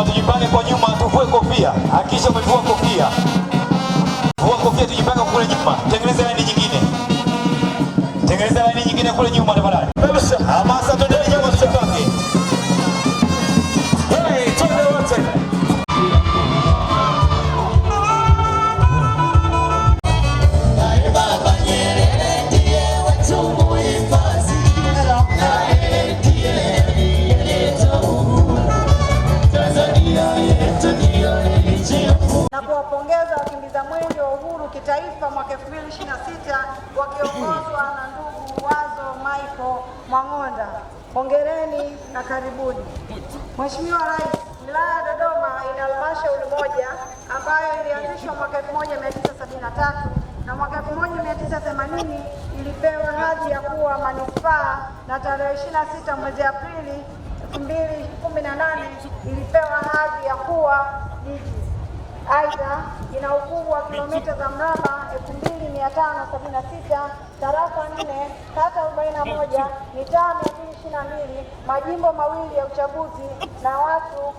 Naomba tujipange kwa nyuma, tuvue kofia. Hakikisha umevua kofia. Vua kofia, tujipange kule nyuma. Tengeneza laini nyingine. Tengeneza laini nyingine kule nyuma tafadhali. Hamasa tuendelee nyuma tusipange. Hey, twende wote. Na kuwapongeza wakimbiza mwenge wa uhuru kitaifa mwaka 2026 wakiongozwa na ndugu Wazo Michael Mwang'onda. Hongereni na karibuni. Mheshimiwa Rais, wilaya ya Dodoma ina halmashauri moja ambayo ilianzishwa mwaka 1973 na mwaka 1980 ilipewa hadhi ya kuwa manispaa na tarehe 26 mwezi Aprili 2018 ilipewa hadhi ya kuwa jiji. Aidha, ina ukubwa wa kilomita za mraba 2576, tarafa 4, kata 41, mitaa 222, majimbo mawili ya uchaguzi na watu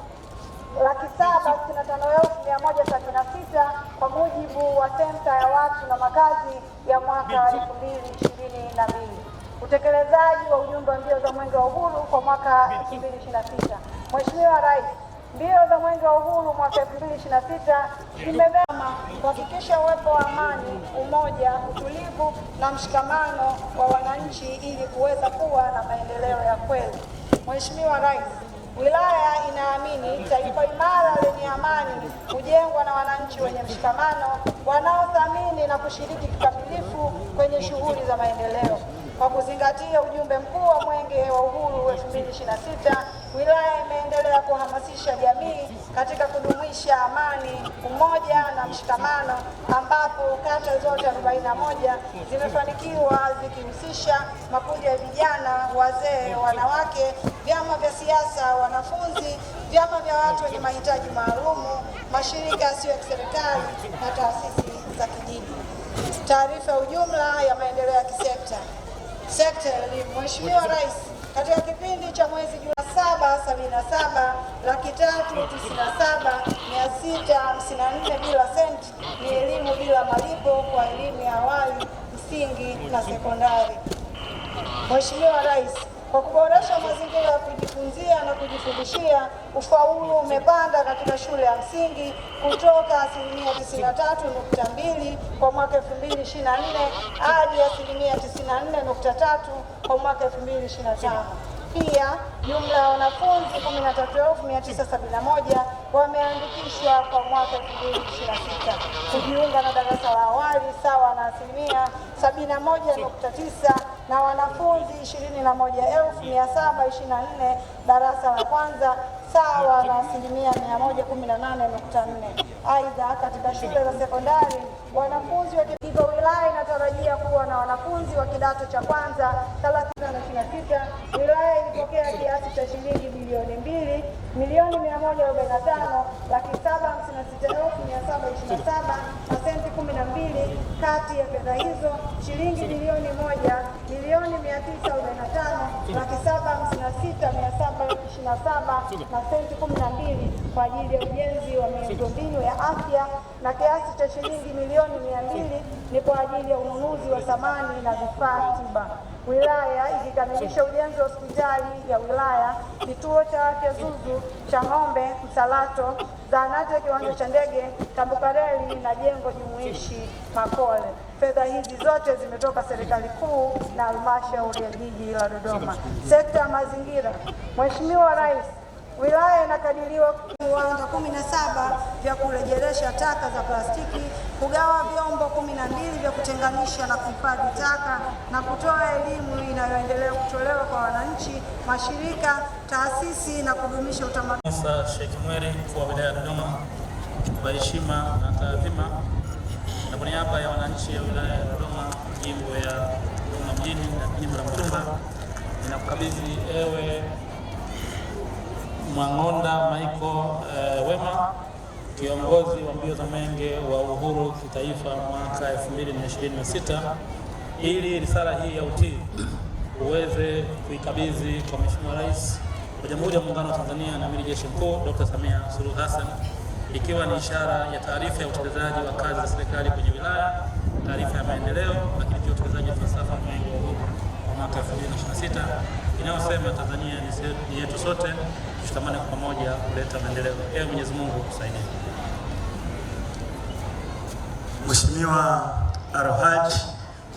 765,176 kwa mujibu wa sensa ya watu na makazi ya mwaka 2022. Utekelezaji wa ujumbe wa mbio za mwenge wa uhuru kwa mwaka 2026. Mheshimiwa Rais, mbio za mwenge wa uhuru mwaka 2026 zimebeba kuhakikisha uwepo wa amani, umoja, utulivu na mshikamano wa wananchi ili kuweza kuwa na maendeleo ya kweli. Mheshimiwa Rais, wilaya inaamini taifa imara lenye amani hujengwa na wananchi wenye mshikamano wanaothamini na kushiriki kikamilifu kwenye shughuli za maendeleo. Kwa kuzingatia ujumbe mkuu wa mwenge wa uhuru 2026, wilaya imeendelea kuhamasisha jamii katika kudumisha amani, umoja na mshikamano, ambapo kata zote 41 zimefanikiwa zikihusisha makundi ya vijana, wazee, wanawake, vyama vya siasa, wanafunzi, vyama vya watu wenye mahitaji maalumu, mashirika yasiyo ya kiserikali na taasisi za kidini. Taarifa ya ujumla ya maendeleo ya kisekta. Sekta ya elimu. Mheshimiwa Rais, katika kipindi cha mwezi Julai 797,397,654 bila senti ni elimu bila malipo kwa elimu ya awali, msingi na sekondari. Mheshimiwa Rais, kwa kuboresha mazingira ya kujifunzia na kujifundishia, ufaulu umepanda katika shule ya msingi kutoka 93.2 kwa mwaka 2024 hadi 94.3 kwa mwaka 2025. Pia jumla ya wanafunzi 13,971 wameandikishwa kwa mwaka 2026 kujiunga na darasa la awali sawa na 71.9 na wanafunzi 21,724 darasa la kwanza sawa na 118.4. Aidha, katika shule za sekondari wanafunzi wa hivyo wilaya inatarajia kuwa na wanafunzi wa kidato cha kwanza 3026. Wilaya ilipokea kiasi cha shilingi bilioni 2,145,756,727 na senti 12. Kati ya fedha hizo shilingi bilioni 1,945,756,727 na senti 12 kwa ajili ya ujenzi wa miundombinu ya afya na kiasi cha shilingi milioni 200 ni kwa ajili ya ununuzi wa samani na vifaa tiba. Wilaya ikikamilisha ujenzi wa hospitali ya wilaya, kituo cha afya Zuzu cha Ng'ombe, Msalato, zahanati ya kiwanja cha ndege Tambukareli na jengo jumuishi Makole. Fedha hizi zote zimetoka serikali kuu na halmashauri ya jiji la Dodoma. Sekta ya mazingira. Mheshimiwa Rais, wilaya inakadiriwa viwanda 17 vya kurejelesha taka za plastiki, kugawa vyombo 12 vya kutenganisha na kuhifadhi taka na kutoa elimu inayoendelea kutolewa kwa wananchi, mashirika, taasisi na kudumisha utamaduni. Sheikh Mwere, mkuu wa wilaya ya Dodoma, kwa heshima na taadhima, na kwa niaba ya wananchi wa wilaya ya Dodoma, jimbo ya Dodoma mjini na jimbo la Mtumba, ninakukabidhi ewe Mwang'onda Michael Wema, kiongozi wa mbio za mwenge wa uhuru kitaifa mwaka 2026, ili risala hii ya utii uweze kuikabidhi kwa Mheshimiwa Rais wa Jamhuri ya Muungano wa Tanzania na Amiri Jeshi Mkuu Dr. Samia Suluhu Hassan, ikiwa ni ishara ya taarifa ya utekelezaji wa kazi za serikali kwenye wilaya, taarifa ya maendeleo, lakini pia utekelezaji wa falsafa ya mwengo wa uhuru wa mwaka 2026 inayosema Tanzania ni yetu sote, tushikamane kwa pamoja kuleta maendeleo. Ewe Mwenyezi Mungu tusaidie. Mheshimiwa Alhaji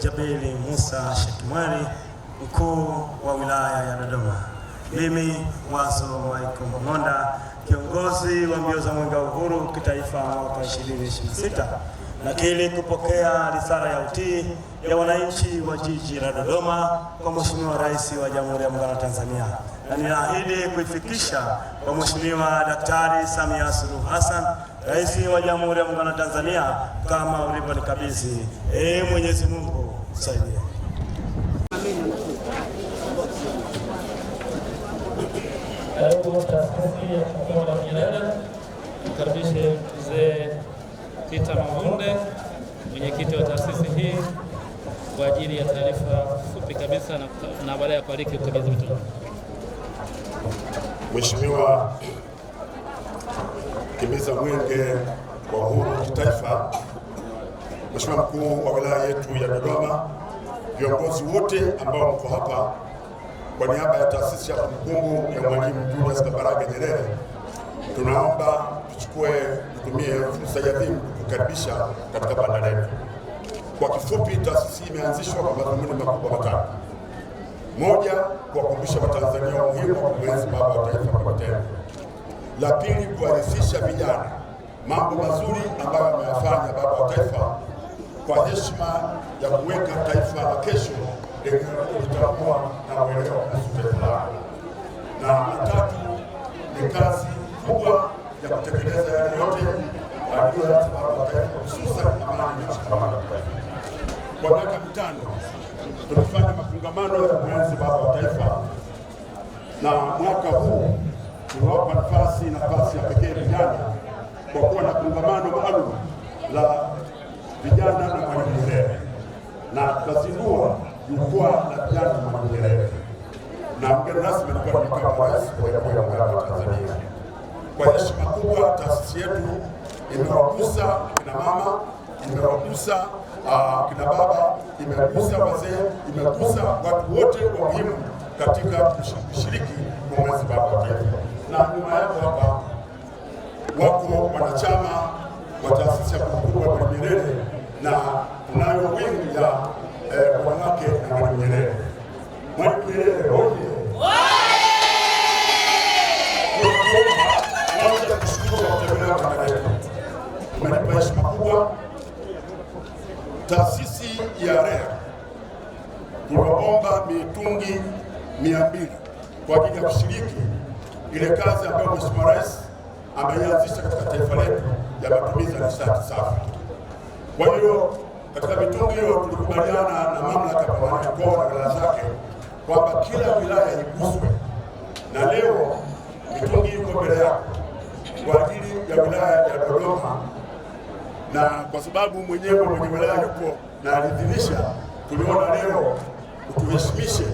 Jabiri Musa Sheikh Mweri, mkuu wa wilaya ya Dodoma. Mimi Wazo Michael Mang'onda, kiongozi wa mbio za mwenge wa uhuru kitaifa mwaka 2026, nakili kupokea risala ya utii ya wananchi wa jiji la Dodoma kwa Mheshimiwa Rais wa Jamhuri ya Muungano wa Tanzania, na ninaahidi kuifikisha kwa Mheshimiwa Daktari Samia Suluhu Hassan, Rais wa Jamhuri ya Muungano wa Tanzania, kama ulivyonikabidhi. Mwenyezi Mungu tusaidie. Karibu taasisi ya Kumbukumbu la Nyerere. Mkaribishe Mzee Peter Mavunde, mwenyekiti wa taasisi hii, kwa ajili ya taarifa fupi kabisa na baada ya kualiki ukabidhi vitu. Mheshimiwa mkimbiza mwenge wa uhuru kitaifa, Mheshimiwa mkuu wa wilaya yetu ya Dodoma, viongozi wote ambao mko hapa, kwa niaba ya taasisi ya kumbukumbu ya Mwalimu Julius Kambarage Nyerere, tunaomba tutumie fursa ya adhimu kukaribisha katika banda letu. Kwa kifupi, taasisi imeanzishwa kwa madhumuni makubwa matatu. Moja, kuwakumbusha Watanzania umuhimu wa kumwenzi baba wa taifa kwa vitendo. La pili, kuwarithisha vijana mambo mazuri ambayo ameyafanya baba wa taifa kwa heshima ya kuweka taifa la kesho lenye kutambua na uelewa kuhusu taifa lao. Na tatu, ni kazi kubwa ya kutekeleza yale yote aliyoyaacha baba wa taifa, hususan amani na mshikamano wa taifa. Kwa miaka mitano tulifanya makongamano ya kumwenzi baba wa taifa, na mwaka huu tunawapa nafasi ya pekee vijana kwa kuwa na kongamano maalum la vijana na Mwalimu Nyerere, na tutazindua jukwaa la vijana na Mwalimu Nyerere, na mgeni rasmi alikuwa ni makamu wa rais wa Jamhuri ya Muungano wa Tanzania. Kwa heshima kubwa, taasisi yetu imewagusa kina mama, imewagusa kina baba, imegusa wazee, imegusa watu wote wa muhimu katika kushiriki kumwenzi baba wa taifa. Na nyuma yako hapa wako wanachama wa taasisi ya kumbukumbu ya Mwalimu Nyerere, na tunayo wingi ya wanawake na Mwalimu Nyerere. Mwalimu Nyerere oye! Tumenipa heshima kubwa. Taasisi ya REA tunaomba mitungi 200 kwa ajili ya kushiriki ile kazi ambayo Mheshimiwa Rais ameianzisha katika taifa letu ya matumizi ya nishati safi. Kwa hiyo katika mitungi hiyo tulikubaliana na mamlaka pamoja na mkoa na wilaya zake kwamba kila wilaya iguswe, na leo mitungi iko mbele yako kwa ajili ya wilaya ya Dodoma, na kwa sababu mwenyewe mwenye wilaya yupo na alidhinisha, tuliona leo utuheshimishe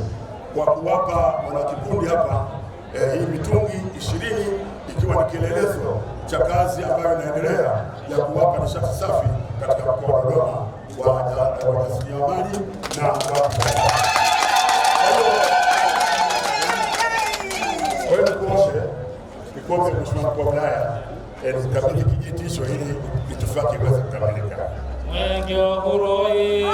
kwa kuwapa wanakikundi hapa hii mitungi 20 ikiwa ni kielelezo cha kazi ambayo inaendelea ya kuwapa nishati safi katika mkoa wa Dodoma kwa wajasiriamali na watu. Kwa hiyo nikuombe Mheshimiwa mkuu wa wilaya nikabidhi kijiti hicho ili itifaki iweze kukamilika. Mwenge wa Uhuru oye!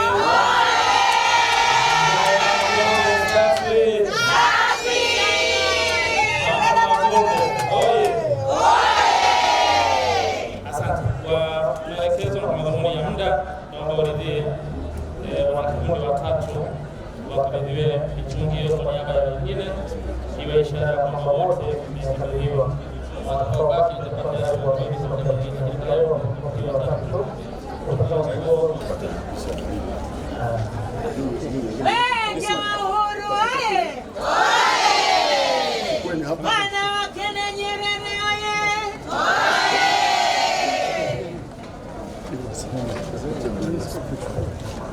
Asante kwa maelekezo na madhumuni ya muda, naomba waridhie wanakikundi watatu wakabidhiwe mitungi hiyo kwa niaba ya wengine, iwe ishara ya kwamba wote wamekabidhiwa. Watakaobaki itapata kuwakabidhi kwa nyingine leo kwa watatu. Mwenge wa Uhuru oye! Wanawake na Nyerere oye!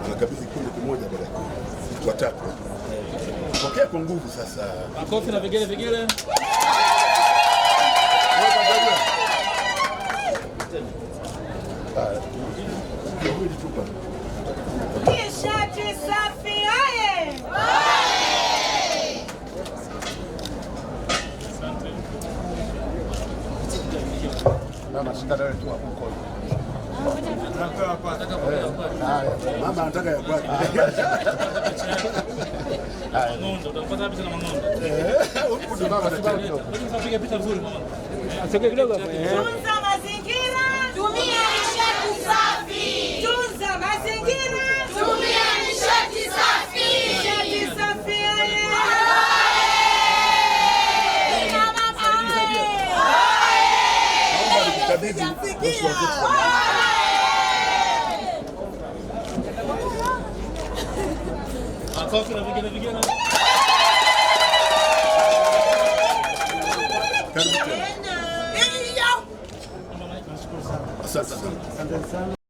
Anakabidhi kundi kimoja baada ya watatu. Tokea kwa nguvu sasa. Makofi na vigele. Nishati safi oye! Mama anataka ya kwake. Mang'ondo, utapata picha na Mang'ondo. Piga picha nzuri mama. Asogea kidogo hapo. Tunza mazingira, tumia nishati safi. Tunza mazingira, tumia nishati safi. Nishati safi oye! Makofi na vigele. Asante sana.